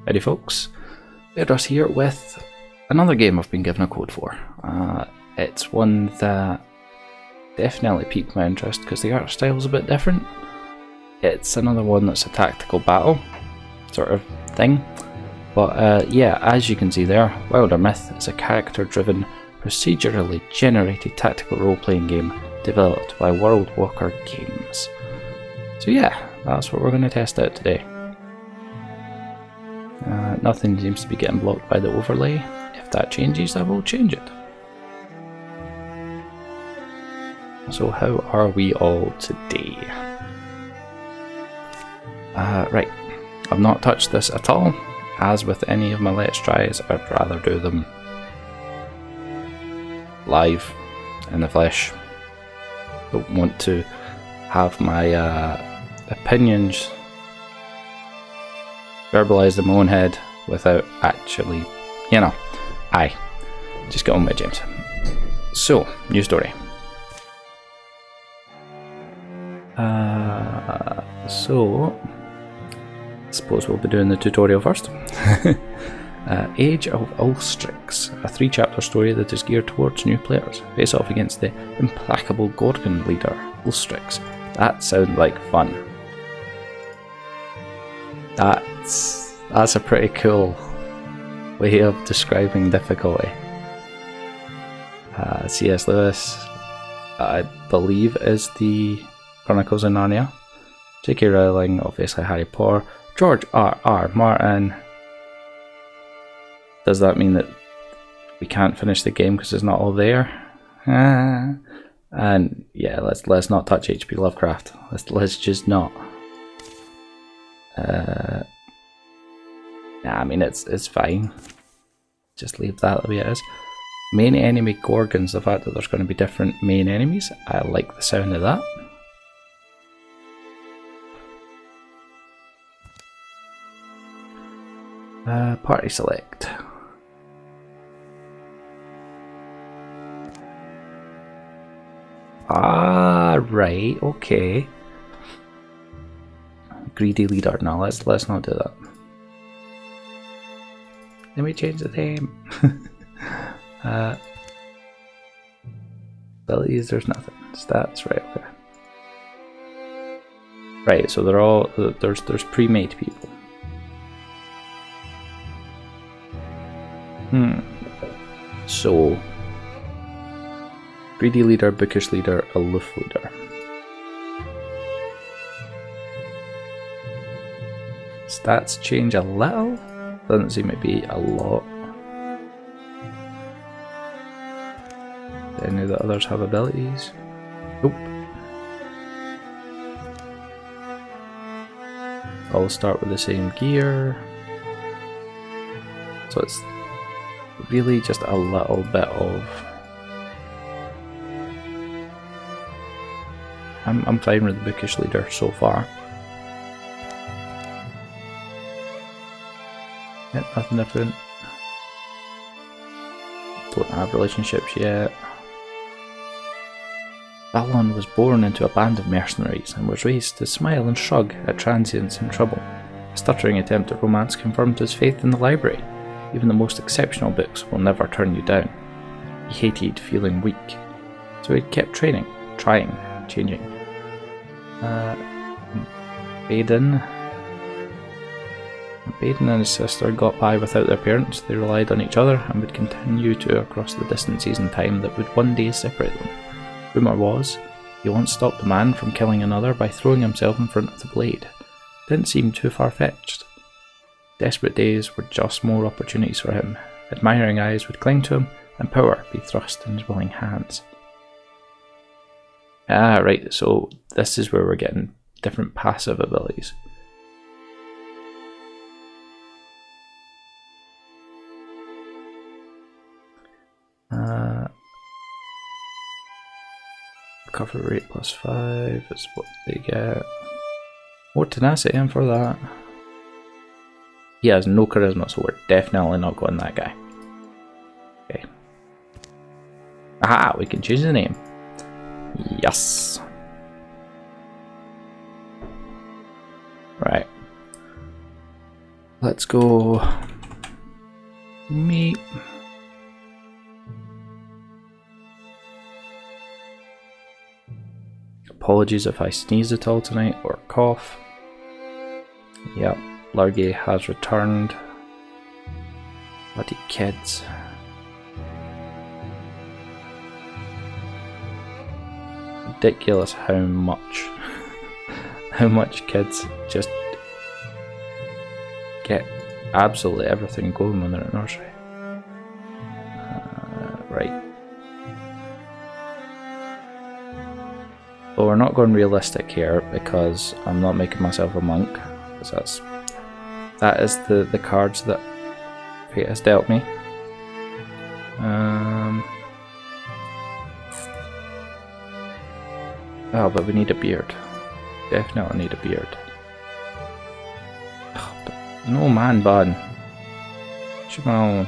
Howdy folks, Bairdos here with another game I've been given a code for. It's one that definitely piqued my interest because the art style is a bit different. It's another one that's a tactical battle sort of thing. But yeah, as you can see there, Wildermyth is a character-driven, procedurally generated tactical role-playing game developed by World Walker Games. So yeah, that's what we're going to test out today. Nothing seems to be getting blocked by the overlay. If that changes, I will change it. So how are we all today? Right, I've not touched this at all. As with any of my Let's Tries, I'd rather do them live, in the flesh. Don't want to have my opinions verbalised in my own head without actually, you know, just get on with it, James. So, new story. So, I suppose we'll be doing the tutorial first. Age of Ulstryx, a 3-chapter story that is geared towards new players. Face off against the implacable Gorgon leader, Ulstryx. That sounds like fun. That's a pretty cool way of describing difficulty. C.S. Lewis, I believe, is the Chronicles of Narnia. J.K. Rowling, obviously Harry Potter. George R.R. Martin. Does that mean that we can't finish the game because it's not all there? And yeah, let's not touch H.P. Lovecraft. Let's just not. I mean, it's fine. Just leave that the way it is. Main enemy Gorgons, the fact that there's going to be different main enemies, I like the sound of that. Party select. Right, okay. Greedy leader. No, let's not do that. Let me change the name. Abilities, there's nothing. Stats, right, okay. Right, so they're all there's pre-made people. So greedy leader, bookish leader, aloof leader. Stats change a little. Doesn't seem to be a lot. Do any of the others have abilities? Nope. All start with the same gear. So it's really just a little bit of... I'm fine with the bookish leader so far. Yep, nothing different. Don't have relationships yet. Balon was born into a band of mercenaries and was raised to smile and shrug at transients in trouble. A stuttering attempt at romance confirmed his faith in the library. Even the most exceptional books will never turn you down. He hated feeling weak, so he kept training, trying, changing. Baden and his sister got by without their parents. They relied on each other and would continue to across the distances in time that would one day separate them. Rumour was, he once stopped a man from killing another by throwing himself in front of the blade. Didn't seem too far-fetched. Desperate days were just more opportunities for him. Admiring eyes would cling to him, and power be thrust in his willing hands. Right, so this is where we're getting different passive abilities. Recovery rate +5 is what they get. More tenacity in for that. He has no charisma, so we're definitely not going that guy. Okay. Aha, we can change the name. Yes. Right. Let's go meat. Apologies if I sneeze at all tonight or cough. Yep, Lurgy has returned. Bloody kids. Ridiculous how much kids just get absolutely everything going when they're at nursery. Right. But we're not going realistic here because I'm not making myself a monk. Because that is the cards that fate has dealt me. Oh, but we need a beard. Definitely need a beard. Oh, no man bun. Come on.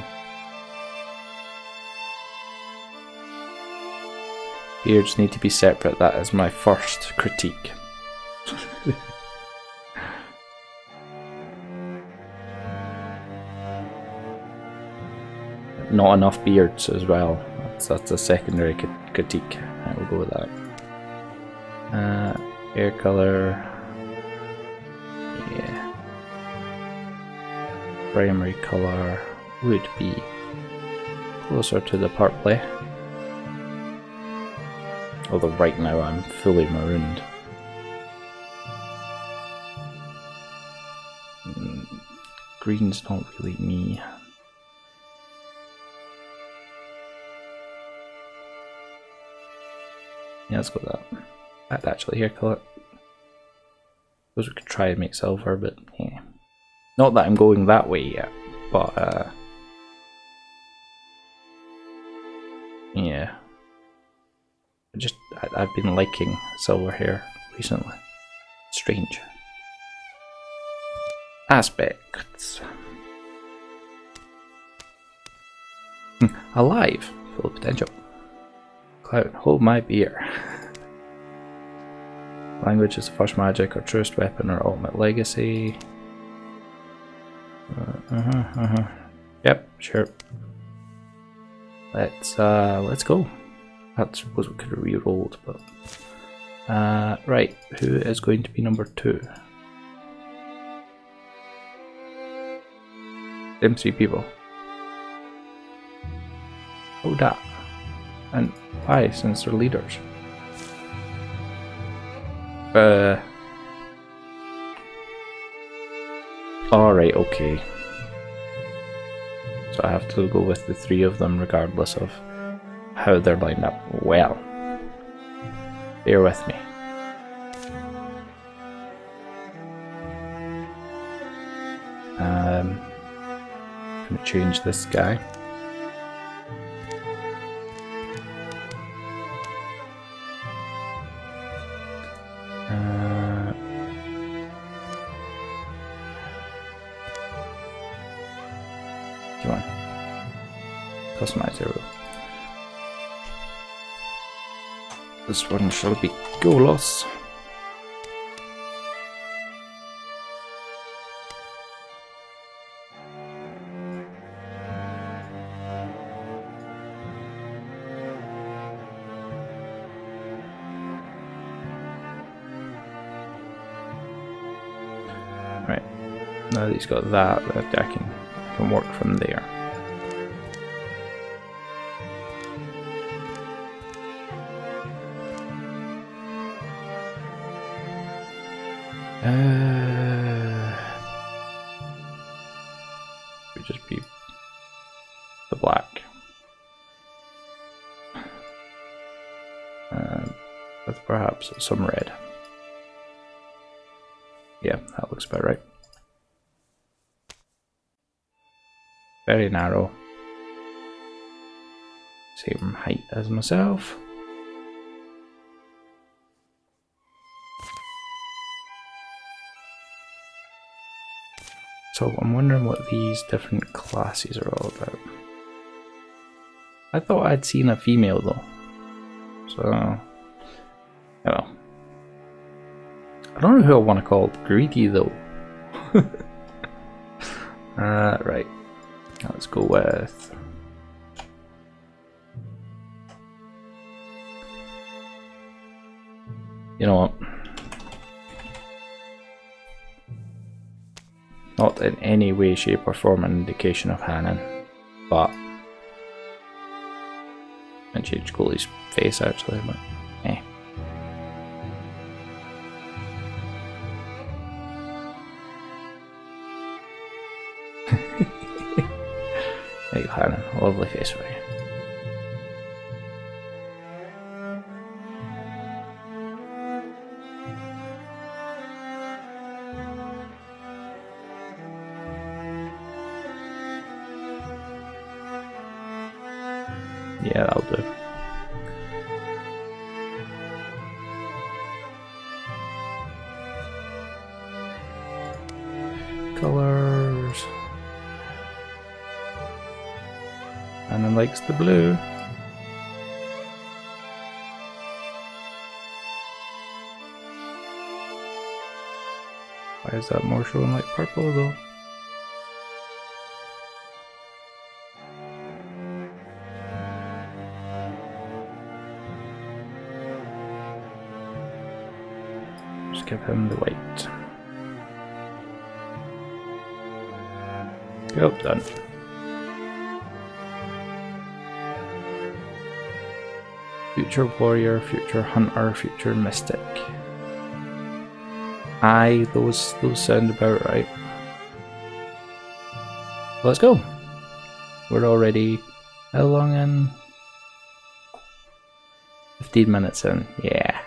Beards need to be separate. That is my first critique. Not enough beards as well. That's a secondary critique. I will go with that. Hair color. Yeah. Primary color would be closer to the purpley. Although right now I'm fully marooned. Green's not really me. Yeah, let's go with that. I'd actually hair colour. Suppose we could try and make silver, but yeah. Not that I'm going that way yet, but yeah. I've been liking silver hair recently. Strange. Aspects. Alive. Full of potential. Cloud. Hold my beer. Language is the first magic or truest weapon or ultimate legacy. Yep, sure. Let's go. I suppose we could have re-rolled, but right, who is going to be number 2? Them 3 people. Oh, that. And why, since they're leaders? Alright, okay. So I have to go with the 3 of them regardless of how they're lined up. Well, bear with me. I'm gonna change this guy. Come on. Customize hero. This one shall be Golos. Right. Now that he's got that, I can work from there. Would just be the black, with perhaps some red. Yeah, that looks about right. Very narrow. Same height as myself. So I'm wondering what these different classes are all about. I thought I'd seen a female though. So, I don't know. I don't know who I want to call greedy though. Right. Let's go with... You know what? Not in any way, shape or form an indication of Hannon, but... I changed Goalie's face actually, but... eh. There you go, Hannon. A lovely face for you. Yeah, that'll do. Colors. Anna likes the blue. Why is that more showing like purple though? Just give him the white. Yep, done. Future warrior, future hunter, future mystic. Aye, those sound about right. Let's go. We're already how long in? 15 minutes in. Yeah,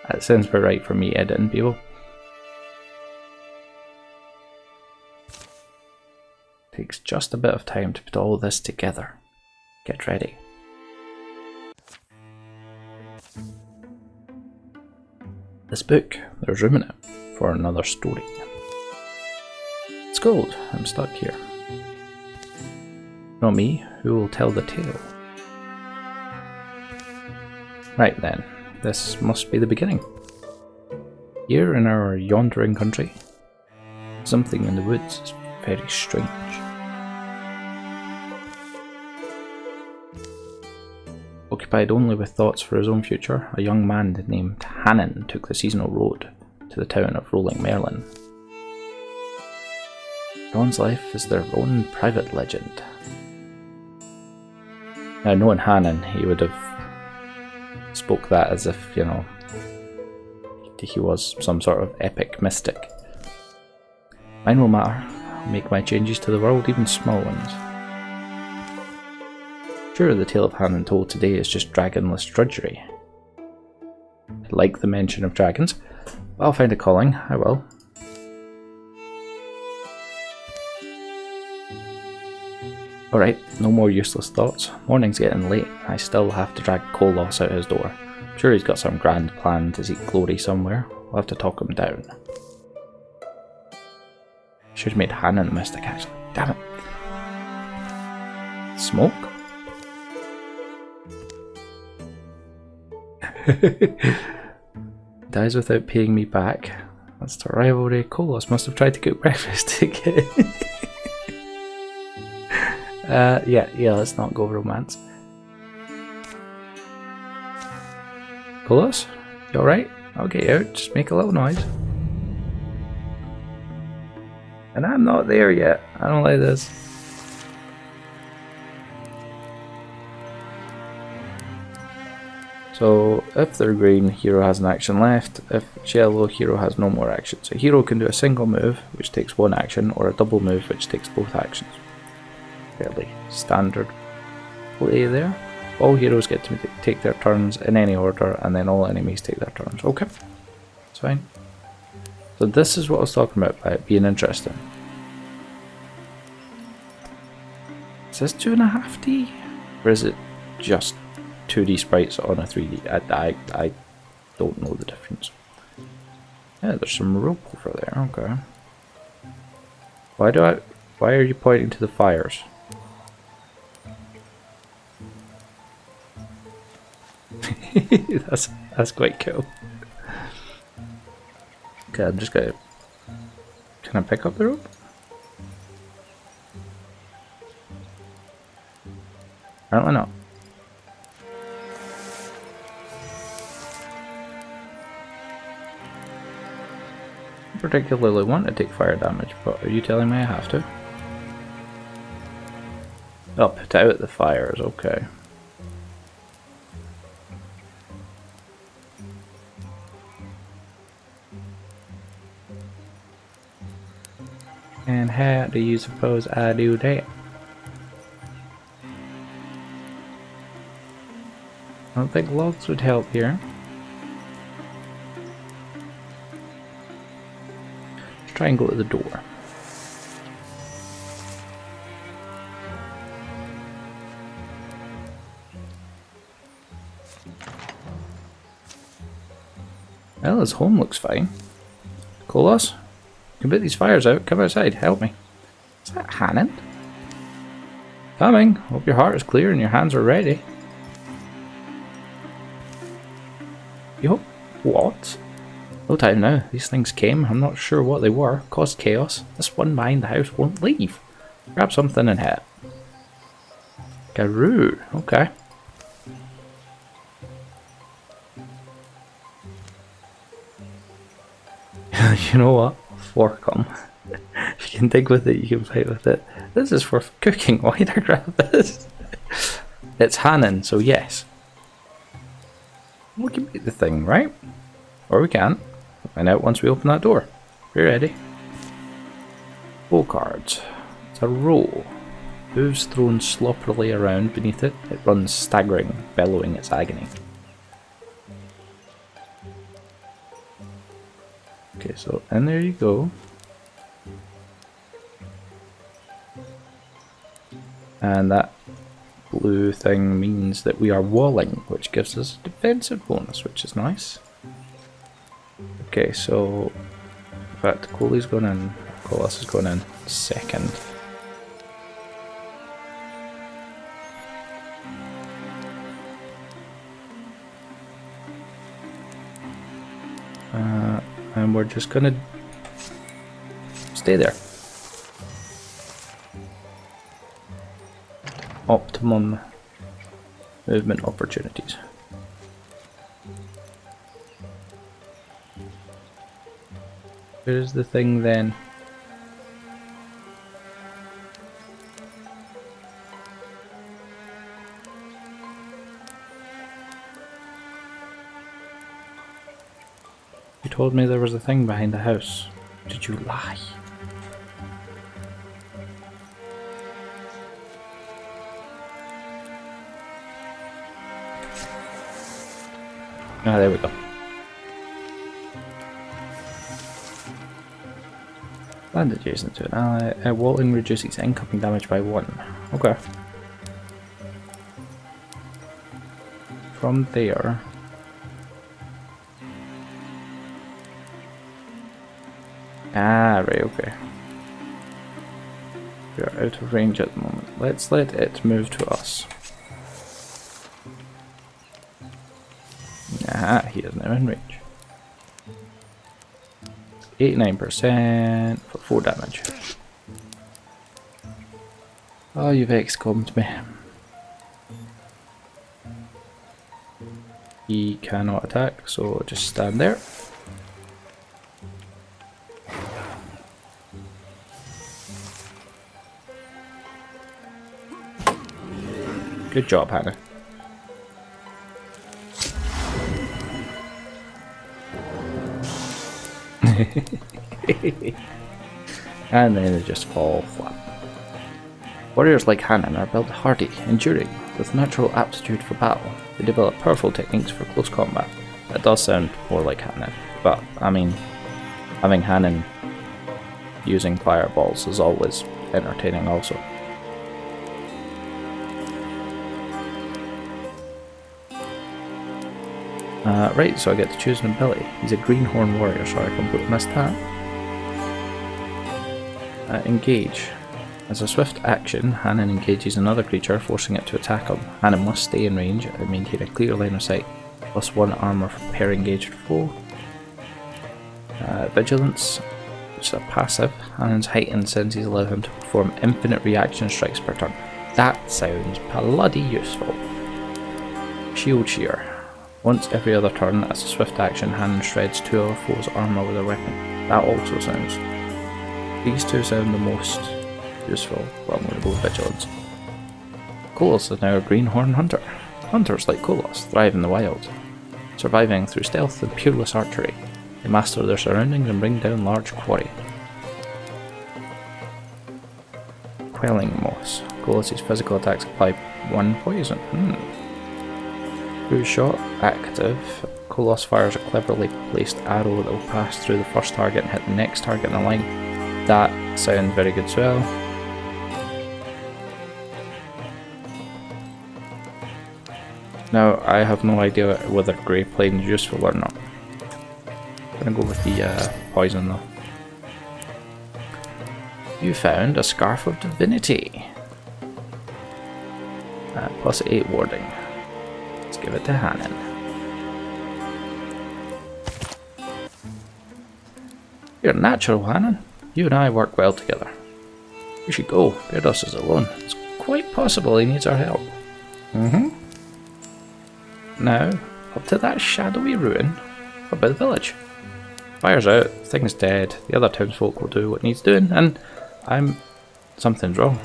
that sounds about right for me editing people. Takes just a bit of time to put all this together. Get ready. This book, there's room in it for another story. It's gold, I'm stuck here. Not me, who will tell the tale? Right then, this must be the beginning. Here in our yondering country, something in the woods is very strange. Occupied only with thoughts for his own future, a young man named Hannon took the seasonal road to the town of Rolling Merlin. Everyone's life is their own private legend. Now, knowing Hannon, he would have spoke that as if, you know, he was some sort of epic mystic. Mine will matter. I'll make my changes to the world, even small ones. Sure, the tale of Hannon told today is just dragonless drudgery. I like the mention of dragons, but I'll find a calling, I will. Alright, no more useless thoughts. Morning's getting late, I still have to drag Kolos out his door. I'm sure he's got some grand plan to seek glory somewhere. We'll have to talk him down. Should have made Hannon the mystic actually, damn it. Smoke? Dies without paying me back. That's the rivalry. Kolos must have tried to cook breakfast again. Yeah, let's not go romance. Kolos? You alright? I'll get you out, just make a little noise. And I'm not there yet. I don't like this. So if they're green, hero has an action left. If it's yellow, hero has no more action. So hero can do a single move, which takes one action, or a double move, which takes both actions. Fairly standard play there. All heroes get to take their turns in any order, and then all enemies take their turns. Okay, that's fine. So this is what I was talking about it being interesting. Is this 2.5D? Or is it just 2D sprites on a 3D? I don't know the difference. Yeah, there's some rope over there, okay. Why are you pointing to the fires? that's quite cool. Okay, I'm just gonna... Can I pick up the rope? Apparently not. I particularly want to take fire damage, but are you telling me I have to? Oh, put out the fires, okay. And how do you suppose I do that? I don't think logs would help here. Let's try and go to the door. Well, his home looks fine. Kolos, you can put these fires out. Come outside, help me. Is that Hannon? Coming. Hope your heart is clear and your hands are ready. Yup. What? No time now. These things came. I'm not sure what they were. Caused chaos. This one behind the house won't leave. Grab something and hit. Garoo. Okay. You know what? Fork them. If you can dig with it, you can fight with it. This is for cooking. Why did I grab this? It's Hannon, so yes. We can beat the thing, right? Or we can't. We'll find out once we open that door. Be ready. Bow cards. It's a roll. Hooves thrown sloppily around beneath it. It runs staggering, bellowing its agony. Okay, so, and there you go. And that blue thing means that we are walling, which gives us a defensive bonus, which is nice. Okay, so, in fact, Coley's going in, Colas is going in second. And we're just gonna stay there. Optimum movement opportunities. Here's the thing then. You told me there was a thing behind the house. Did you lie? Ah, there we go. Land adjacent to an ally. Walling reduces incoming damage by 1. Okay. From there. Ah, right, okay. We are out of range at the moment. Let's let it move to us. Ah, he is now in range. 89% for 4 damage. Oh, you've XCOM'd me. He cannot attack, so just stand there. Good job, Hannah. And then they just fall flat. Warriors like Hannon are built hardy, enduring, with natural aptitude for battle. They develop powerful techniques for close combat. That does sound more like Hannon, but I mean, having Hannon using fireballs is always entertaining also. Right, so I get to choose an ability. He's a greenhorn warrior, so I completely missed that. Engage. As a swift action, Hannon engages another creature, forcing it to attack him. Hannon must stay in range and maintain a clear line of sight. +1 armor per engaged foe. Vigilance. It's a passive. Hannon's heightened senses allow him to perform infinite reaction strikes per turn. That sounds bloody useful. Shield Shear. Once every other turn, as a swift action, Hanan shreds 2 of a foe's armour with a weapon. That also sounds. These two sound the most useful. Well, I'm going to go with Vigilance. Kolos is now a greenhorn hunter. Hunters like Kolos thrive in the wild, surviving through stealth and peerless archery. They master their surroundings and bring down large quarry. Quelling Moss. Kolos' physical attacks apply 1 poison. Through shot active, Kolos fires a cleverly placed arrow that will pass through the first target and hit the next target in the line. That sounds very good as well. Now, I have no idea whether grey plane is useful or not. I'm gonna go with the poison though. You found a Scarf of Divinity. Plus 8 warding. Let's give it to Hanan. You're natural, Hanan. You and I work well together. We should go. Bairdos is alone. It's quite possible he needs our help. Now, up to that shadowy ruin. What about the village? Fire's out, thing's dead, the other townsfolk will do what needs doing, and something's wrong.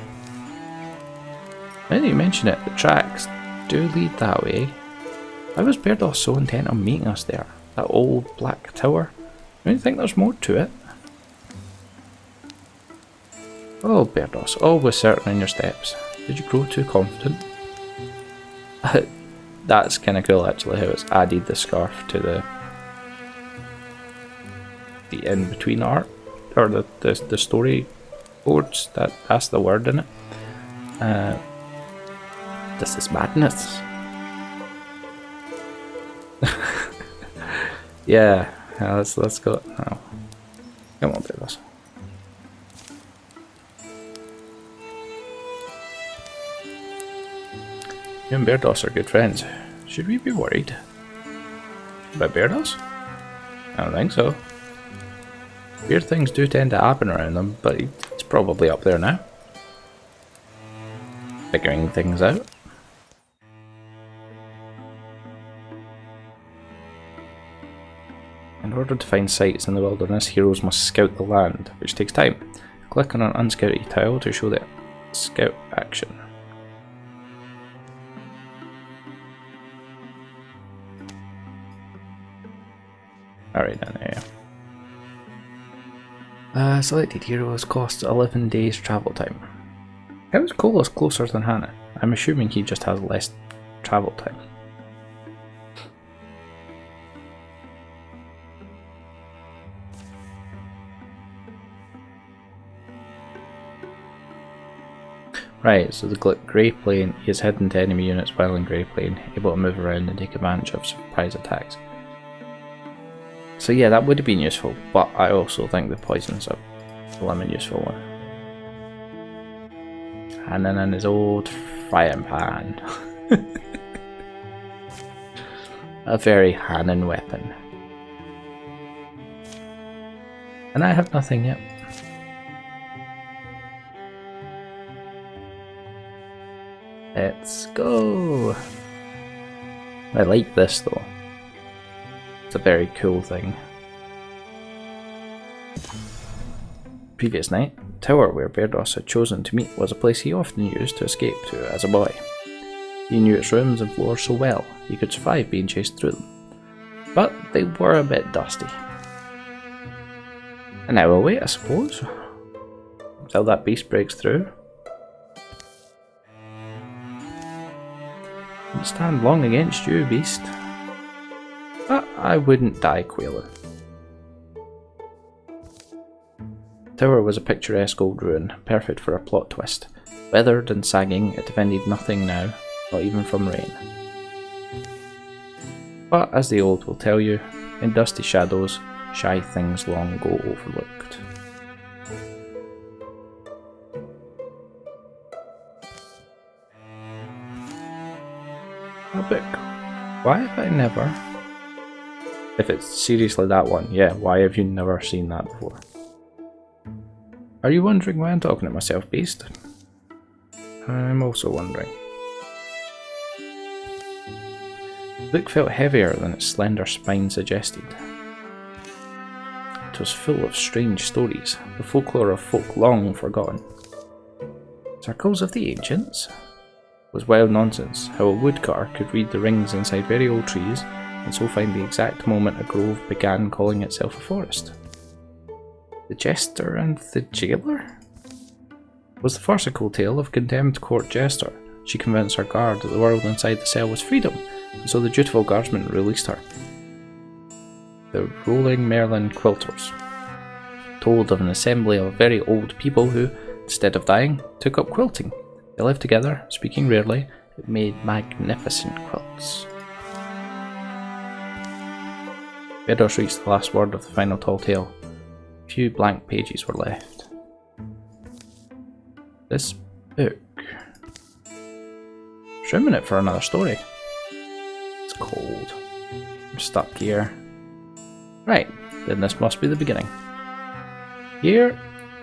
Now that you mention it, the tracks do lead that way. Why was Bairdos so intent on meeting us there? That old black tower? Don't you think there's more to it? Oh, Bairdos, always certain in your steps. Did you grow too confident? That's kind of cool actually, how it's added the scarf to the in-between art, or the story boards, that's the word in it. This is madness. Yeah, let's go. Oh. Come on, Bairdos. You and Bairdos are good friends. Should we be worried about Bairdos? I don't think so. Weird things do tend to happen around them, but he's probably up there now, figuring things out. In order to find sites in the wilderness, heroes must scout the land, which takes time. Click on an unscouted tile to show the scout action. Alright then, yeah. Selected heroes costs 11 days travel time. How is Kolos closer than Hanan? I'm assuming he just has less travel time. Right, so the grey plane is hidden to enemy units while in grey plane, able to move around and take advantage of surprise attacks. So yeah, that would have been useful, but I also think the poison's a lemon useful one. Hanan and his old frying pan. A very Hanan weapon. And I have nothing yet. Let's go! I like this though. It's a very cool thing. Previous night, the tower where Bairdos had chosen to meet was a place he often used to escape to as a boy. He knew its rooms and floors so well, he could survive being chased through them. But they were a bit dusty. An hour wait, I suppose, until that beast breaks through. Wouldn't stand long against you, beast. But I wouldn't die quailing. The tower was a picturesque old ruin, perfect for a plot twist. Weathered and sagging, it defended nothing now, not even from rain. But as the old will tell you, in dusty shadows, shy things long ago overlooked. A book. Why have I never... If it's seriously that one, yeah, why have you never seen that before? Are you wondering why I'm talking to myself, beast? I'm also wondering. The book felt heavier than its slender spine suggested. It was full of strange stories, the folklore of folk long forgotten. Circles of the Ancients? Was wild nonsense, how a woodcutter could read the rings inside very old trees, and so find the exact moment a grove began calling itself a forest. The Jester and the Jailer? Was the farcical tale of a condemned court jester. She convinced her guard that the world inside the cell was freedom, and so the dutiful guardsman released her. The Rolling Merlin Quilters told of an assembly of very old people who, instead of dying, took up quilting. They lived together, speaking rarely. It made magnificent quilts. Bairdos reached the last word of the final tall tale. A few blank pages were left. This book. Shrooming it for another story. It's cold. I'm stuck here. Right, then this must be the beginning. Here,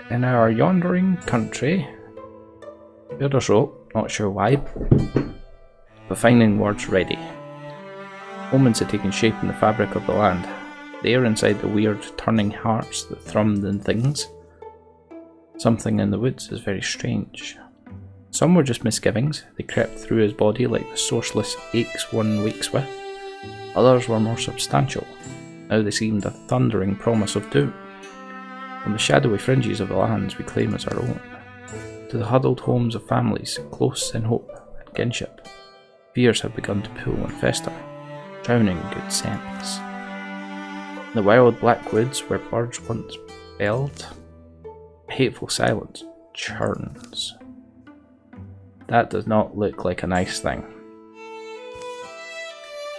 in our yondering country, Bairdos wrote, not sure why, but finding words ready. Omens had taken shape in the fabric of the land. There, inside the weird, turning hearts that thrummed in things, something in the woods is very strange. Some were just misgivings. They crept through his body like the sourceless aches one wakes with. Others were more substantial. Now they seemed a thundering promise of doom. From the shadowy fringes of the lands we claim as our own, to the huddled homes of families, close in hope and kinship, fears have begun to pool and fester, drowning good sense. In the wild black woods where birds once belled, a hateful silence churns. That does not look like a nice thing.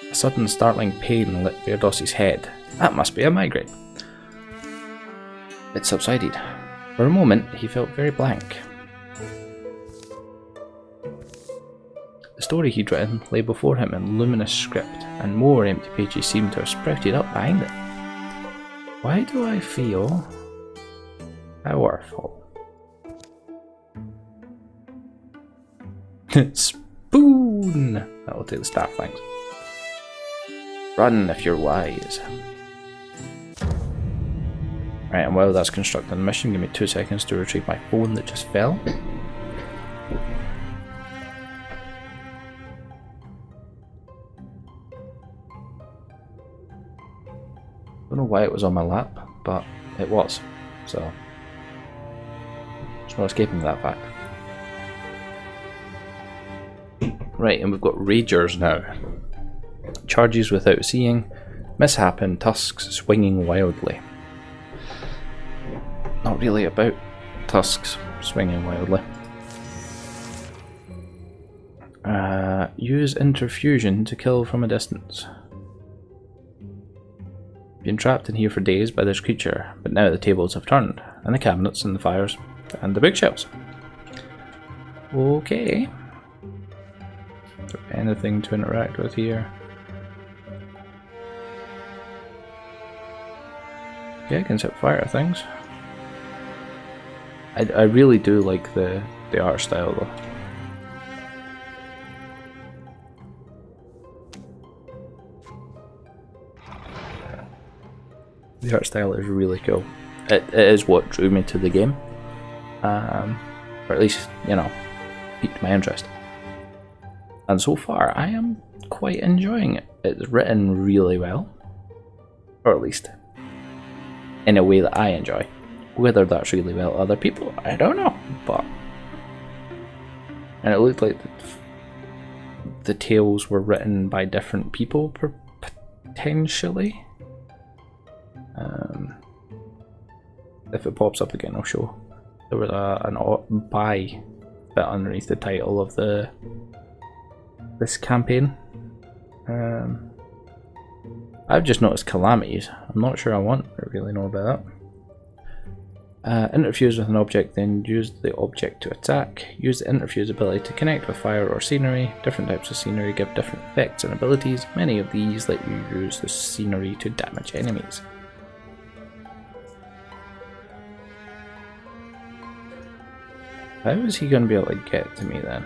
A sudden startling pain lit Bairdos' head. That must be a migraine. It subsided. For a moment, he felt very blank. The story he'd written lay before him in luminous script, and more empty pages seemed to have sprouted up behind it. Why do I feel powerful? Spoon! That'll take the staff, thanks. Run if you're wise. Right, and while that's constructing the mission, give me 2 seconds to retrieve my phone that just fell. Don't know why it was on my lap, but it was, so there's no escaping that fact. Right, and we've got Ragers now. Charges without seeing, mishap and tusks swinging wildly. Not really about tusks swinging wildly. Use interfusion to kill from a distance. Been trapped in here for days by this creature, but now the tables have turned, and the cabinets and the fires and the bookshelves. Okay. Is there anything to interact with here? Okay, I can set fire things. I really do like the art style though. The art style is really cool. It is what drew me to the game. Or at least, you know, piqued my interest. And so far, I am quite enjoying it. It's written really well. Or at least, in a way that I enjoy. Whether that's really well to other people, I don't know. But, and it looked like the tales were written by different people, potentially. If it pops up again, I'll show. There was an by bit underneath the title of this campaign. I've just noticed calamities. I'm not sure I want to really know about that. Interfuse with an object, then use the object to attack. Use the interfuse ability to connect with fire or scenery. Different types of scenery give different effects and abilities. Many of these let you use the scenery to damage enemies. How is he going to be able to get to me then?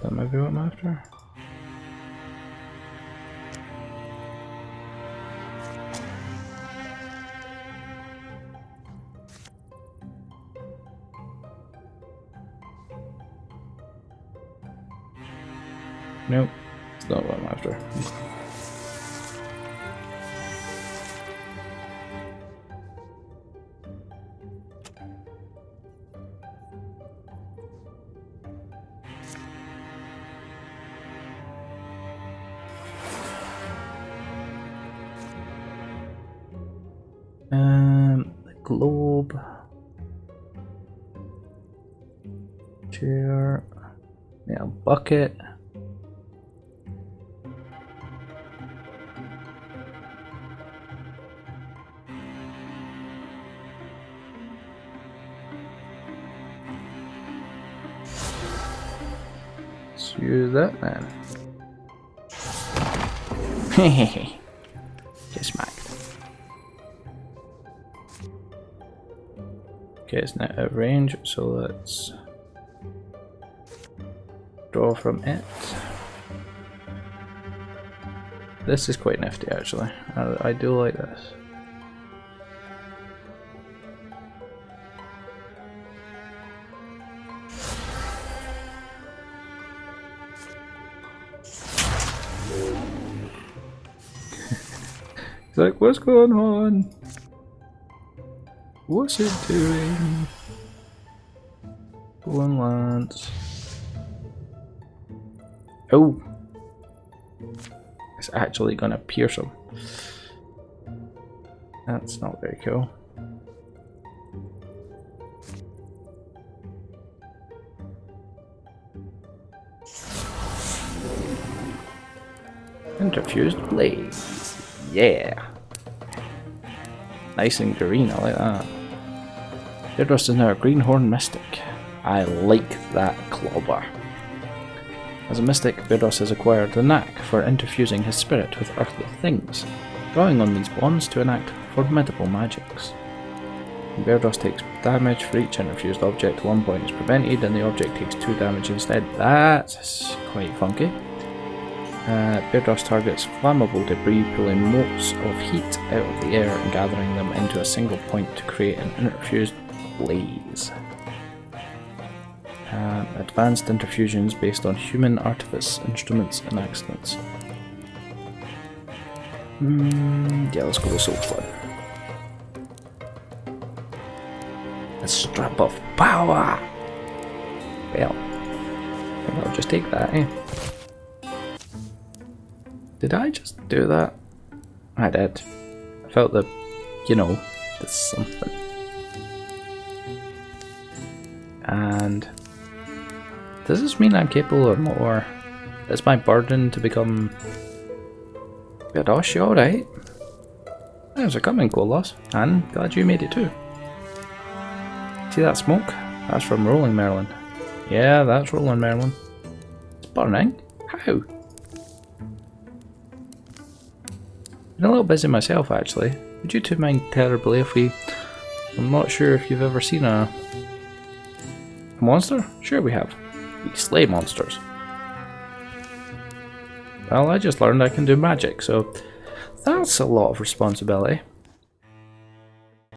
That might be what I'm after. Nope, it's not what I'm after. The globe. Chair. Yeah, bucket. Let's use that then. Hehehe. Get smacked. Okay, it's now out of range, so let's draw from it. This is quite nifty actually. I do like this. He's like, what's going on? What's it doing? One lance. Oh! It's actually gonna pierce him. That's not very cool. Interfused blade. Yeah! Nice and green, I like that. Bairdos is now a greenhorn mystic. I like that clobber. As a mystic, Bairdos has acquired the knack for interfusing his spirit with earthly things, drawing on these bonds to enact formidable magics. When Bairdos takes damage for each interfused object, 1 point is prevented and the object takes 2 damage instead. That's quite funky. Bairdos targets flammable debris, pulling motes of heat out of the air and gathering them into a single point to create an interfused blaze. Advanced interfusions based on human artifice, instruments and accidents. Yeah, let's go with Soul Flood. A strap of power! Well, I think I'll just take that, eh? Did I just do that? I did. I felt that, you know, there's something. And does this mean I'm capable of more? Is my burden to become Bairdos? You alright? There's a coming, Kolos, and glad you made it too. See that smoke? That's from Rolling Merlin. Yeah, that's Rolling Merlin. It's burning? How? Been a little busy myself actually. Would you two mind terribly if we... I'm not sure if you've ever seen a monster? Sure we have. We slay monsters. Well, I just learned I can do magic, so that's a lot of responsibility.